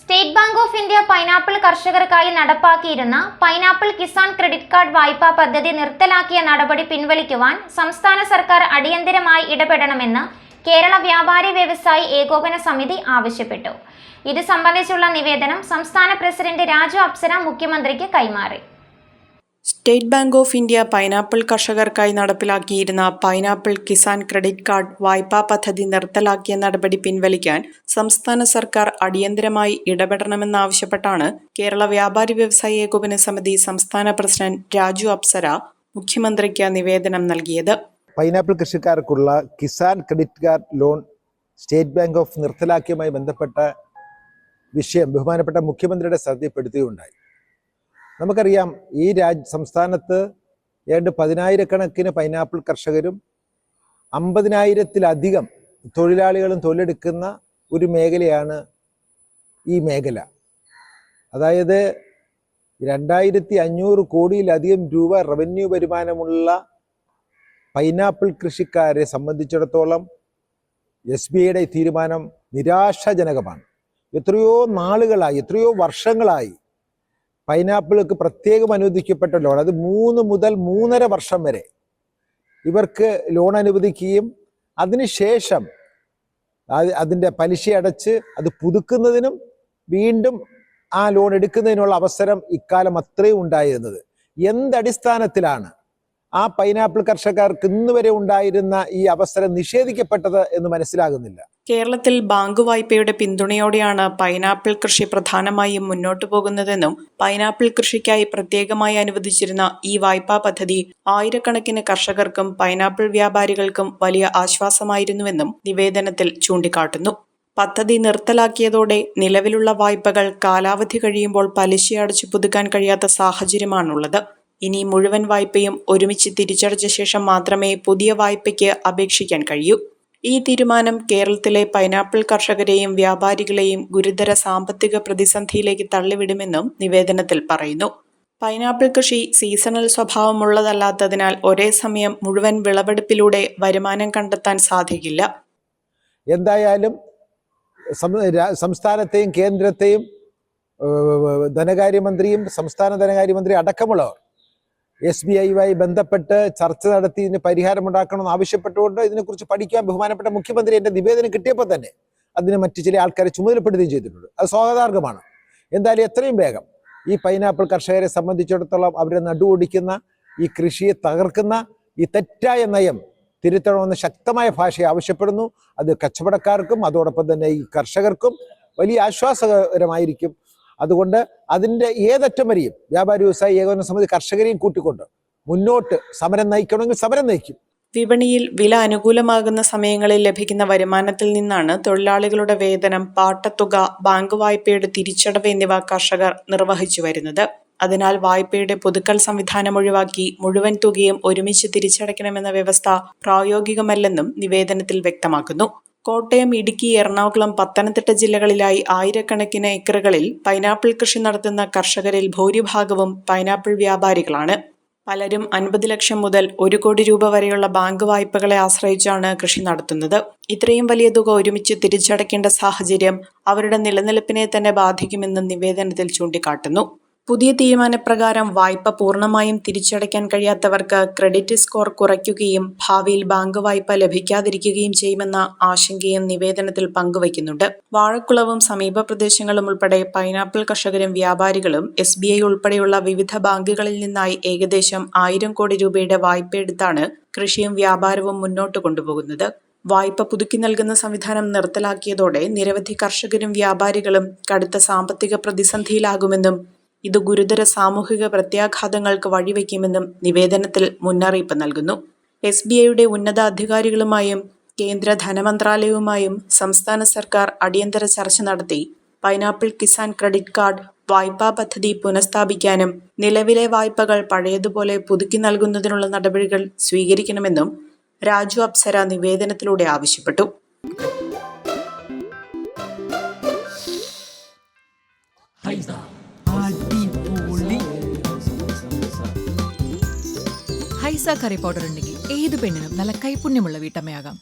State Bank of India pineapple കർഷകർക്കായി നടപ്പാക്കിയിരുന്ന pineapple Kisan credit card വായ്പാ പദ്ധതി നിർത്തലാക്കിയ നടപടി പിൻവലിക്കുവാൻ സംസ്ഥാന സർക്കാർ അടിയന്തരമായി ഇടപെടണമെന്ന് കേരള വ്യാപാരി വ്യവസായി ഏകോപന സമിതി ആവശ്യപ്പെട്ടു. ഇത് സംബന്ധിച്ചുള്ള നിവേദനം സംസ്ഥാന പ്രസിഡന്റ് രാജു അപ്സര മുഖ്യമന്ത്രിക്ക് കൈമാറി. State Bank of India pineapple കർഷകർക്കായി നടപ്പിലാക്കിയിരുന്ന പൈനാപ്പിൾ കിസാൻ ക്രെഡിറ്റ് കാർഡ് വായ്പാ പദ്ധതി നിർത്തലാക്കിയ നടപടി പിൻവലിക്കാൻ സംസ്ഥാന സർക്കാർ അടിയന്തരമായി ഇടപെടണമെന്നാവശ്യപ്പെട്ടാണ് കേരള വ്യാപാരി വ്യവസായി ഏകോപന സമിതി സംസ്ഥാന പ്രസിഡന്റ് രാജു അപ്സര മുഖ്യമന്ത്രിക്ക് നിവേദനം നൽകിയത്. പൈനാപ്പിൾ കൃഷിക്കാർക്കുള്ള Kisan credit card loan State Bank of നിർത്തലാക്കിയതുമായി ബന്ധപ്പെട്ട വിഷയം ബഹുമാനപ്പെട്ട മുഖ്യമന്ത്രിയുടെ ശ്രദ്ധയിൽപ്പെടുത്തുകയുണ്ടായി. നമുക്കറിയാം, ഈ സംസ്ഥാനത്ത് ഏതാണ്ട് 10,000-കണക്കിന് പൈനാപ്പിൾ കർഷകരും 50,000-ത്തിലധികം തൊഴിലാളികളും തൊഴിലെടുക്കുന്ന ഒരു മേഖലയാണ് ഈ മേഖല. അതായത് 2,500 കോടിയിലധികം രൂപ റവന്യൂ വരുമാനമുള്ള പൈനാപ്പിൾ കൃഷിക്കാരെ സംബന്ധിച്ചിടത്തോളം SBIയുടെ തീരുമാനം നിരാശാജനകമാണ്. എത്രയോ നാളുകളായി, എത്രയോ വർഷങ്ങളായി പൈനാപ്പിൾക്ക് പ്രത്യേകം അനുവദിക്കപ്പെട്ട ലോൺ, അത് 3 മുതൽ 3.5 വർഷം വരെ ഇവർക്ക് ലോൺ അനുവദിക്കുകയും അതിനുശേഷം അതിൻ്റെ പലിശ അടച്ച് അത് പുതുക്കുന്നതിനും വീണ്ടും ആ ലോൺ എടുക്കുന്നതിനുള്ള അവസരം ഇക്കാലം അത്രയും ഉണ്ടായിരുന്നത്. എന്തടിസ്ഥാനത്തിലാണ് ആ പൈനാപ്പിൾ കർഷകർക്ക് ഇന്ന് വരെ ഉണ്ടായിരുന്ന ഈ അവസരം നിഷേധിക്കപ്പെട്ടത് എന്ന് മനസ്സിലാകുന്നില്ല. കേരളത്തിൽ ബാങ്ക് വായ്പയുടെ പിന്തുണയോടെയാണ് പൈനാപ്പിൾ കൃഷി പ്രധാനമായും മുന്നോട്ടു പോകുന്നതെന്നും പൈനാപ്പിൾ കൃഷിക്കായി പ്രത്യേകമായി അനുവദിച്ചിരുന്ന ഈ വായ്പാ പദ്ധതി ആയിരക്കണക്കിന് കർഷകർക്കും പൈനാപ്പിൾ വ്യാപാരികൾക്കും വലിയ ആശ്വാസമായിരുന്നുവെന്നും നിവേദനത്തിൽ ചൂണ്ടിക്കാട്ടുന്നു. പദ്ധതി നിർത്തലാക്കിയതോടെ നിലവിലുള്ള വായ്പകൾ കാലാവധി കഴിയുമ്പോൾ പലിശ അടച്ചു പുതുക്കാൻ കഴിയാത്ത സാഹചര്യമാണുള്ളത്. ഇനി മുഴുവൻ വായ്പയും ഒരുമിച്ച് തിരിച്ചടച്ച ശേഷം മാത്രമേ പുതിയ വായ്പയ്ക്ക് അപേക്ഷിക്കാൻ കഴിയൂ. ഈ തീരുമാനം കേരളത്തിലെ പൈനാപ്പിൾ കർഷകരെയും വ്യാപാരികളെയും ഗുരുതര സാമ്പത്തിക പ്രതിസന്ധിയിലേക്ക് തള്ളിവിടുമെന്നും നിവേദനത്തിൽ പറയുന്നു. പൈനാപ്പിൾ കൃഷി സീസണൽ സ്വഭാവമുള്ളതല്ലാത്തതിനാൽ ഒരേ സമയം മുഴുവൻ വിളവെടുപ്പിലൂടെ വരുമാനം കണ്ടെത്താൻ സാധിക്കില്ല. എന്തായാലും സംസ്ഥാനത്തെയും കേന്ദ്രത്തെയും ധനകാര്യമന്ത്രിയും സംസ്ഥാന ധനകാര്യമന്ത്രി അടക്കമുള്ളവർ SBIയുമായി ബന്ധപ്പെട്ട് ചർച്ച നടത്തി ഇതിന് പരിഹാരമുണ്ടാക്കണമെന്ന് ആവശ്യപ്പെട്ടുകൊണ്ട് ഇതിനെക്കുറിച്ച് പഠിക്കാൻ ബഹുമാനപ്പെട്ട മുഖ്യമന്ത്രി എൻ്റെ നിവേദനം കിട്ടിയപ്പോൾ തന്നെ അതിന് മറ്റു ചില ആൾക്കാരെ ചുമതലപ്പെടുത്തുകയും ചെയ്തിട്ടുണ്ട്. അത് സ്വാഗതാർഹമാണ്. എന്തായാലും എത്രയും വേഗം ഈ പൈനാപ്പിൾ കർഷകരെ സംബന്ധിച്ചിടത്തോളം അവരെ നടുവൊടിക്കുന്ന ഈ കൃഷിയെ തകർക്കുന്ന ഈ തെറ്റായ നയം തിരുത്തണമെന്ന് ശക്തമായ ഭാഷയെ ആവശ്യപ്പെടുന്നു. അത് കച്ചവടക്കാർക്കും അതോടൊപ്പം തന്നെ ഈ കർഷകർക്കും വലിയ ആശ്വാസകരമായിരിക്കും. അതുകൊണ്ട് അതിൻ്റെ ഏതറ്റം വരെയും വ്യാപാരി വ്യവസായി ഏകോപന സമിതി കർഷകരെയും കൂട്ടിക്കൊണ്ട് മുന്നോട്ട് സമരം നയിക്കണമെങ്കിൽ സമരം നയിക്കും. വിപണിയിൽ വില അനുകൂലമാകുന്ന സമയങ്ങളിൽ ലഭിക്കുന്ന വരുമാനത്തിൽ നിന്നാണ് തൊഴിലാളികളുടെ വേതനം, പാട്ടത്തുക, ബാങ്ക് വായ്പയുടെ തിരിച്ചടവ് എന്നിവ കർഷകർ നിർവഹിച്ചു വരുന്നത്. അതിനാൽ വായ്പയുടെ പുതുക്കൽ സംവിധാനം ഒഴിവാക്കി മുഴുവൻ തുകയും ഒരുമിച്ച് തിരിച്ചടയ്ക്കണമെന്ന വ്യവസ്ഥ പ്രായോഗികമല്ലെന്നും നിവേദനത്തിൽ വ്യക്തമാക്കുന്നു. കോട്ടയം, ഇടുക്കി, എറണാകുളം, പത്തനംതിട്ട ജില്ലകളിലായി ആയിരക്കണക്കിന് ഏക്കറുകളിൽ പൈനാപ്പിൾ കൃഷി നടത്തുന്ന കർഷകരിൽ ഭൂരിഭാഗവും പൈനാപ്പിൾ വ്യാപാരികളാണ്. പലരും 50 ലക്ഷം മുതൽ 1 കോടി രൂപ വരെയുള്ള ബാങ്ക് വായ്പകളെ ആശ്രയിച്ചാണ് കൃഷി നടത്തുന്നത്. ഇത്രയും വലിയ തുക ഒരുമിച്ച് തിരിച്ചടയ്ക്കേണ്ട സാഹചര്യം അവരുടെ നിലനിൽപ്പിനെ തന്നെ ബാധിക്കുമെന്നും നിവേദനത്തിൽ ചൂണ്ടിക്കാട്ടുന്നു. പുതിയ തീരുമാനപ്രകാരം വായ്പ പൂർണ്ണമായും തിരിച്ചടയ്ക്കാൻ കഴിയാത്തവർക്ക് ക്രെഡിറ്റ് സ്കോർ കുറയ്ക്കുകയും ഭാവിയിൽ ബാങ്ക് വായ്പ ലഭിക്കാതിരിക്കുകയും ചെയ്യുമെന്ന ആശങ്കയും നിവേദനത്തിൽ പങ്കുവയ്ക്കുന്നുണ്ട്. വാഴക്കുളവും സമീപ പ്രദേശങ്ങളും ഉൾപ്പെടെ പൈനാപ്പിൾ കർഷകരും വ്യാപാരികളും SBI ഉൾപ്പെടെയുള്ള വിവിധ ബാങ്കുകളിൽ നിന്നായി ഏകദേശം 1,000 കോടി രൂപയുടെ വായ്പയെടുത്താണ് കൃഷിയും വ്യാപാരവും മുന്നോട്ട് കൊണ്ടുപോകുന്നത്. വായ്പ പുതുക്കി നൽകുന്ന സംവിധാനം നിർത്തലാക്കിയതോടെ നിരവധി കർഷകരും വ്യാപാരികളും കടുത്ത സാമ്പത്തിക പ്രതിസന്ധിയിലാകുമെന്നും ഇത് ഗുരുതര സാമൂഹിക പ്രത്യാഘാതങ്ങൾക്ക് വഴിവെക്കുമെന്നും നിവേദനത്തിൽ മുന്നറിയിപ്പ് നൽകുന്നു. SBIയുടെ ഉന്നത അധികാരികളുമായും കേന്ദ്ര ധനമന്ത്രാലയവുമായും സംസ്ഥാന സർക്കാർ അടിയന്തര ചർച്ച നടത്തി പൈനാപ്പിൾ കിസാൻ ക്രെഡിറ്റ് കാർഡ് വായ്പാ പദ്ധതി പുനഃസ്ഥാപിക്കാനും നിലവിലെ വായ്പകൾ പഴയതുപോലെ പുതുക്കി നൽകുന്നതിനുള്ള നടപടികൾ സ്വീകരിക്കണമെന്നും രാജു അപ്സര നിവേദനത്തിലൂടെ ആവശ്യപ്പെട്ടു. ഹൈസ കറി പൗഡർ ഉണ്ടെങ്കിൽ ഏത് പെണ്ണിനും നല്ല കൈപുണ്യമുള്ള വീട്ടമ്മയാകാം.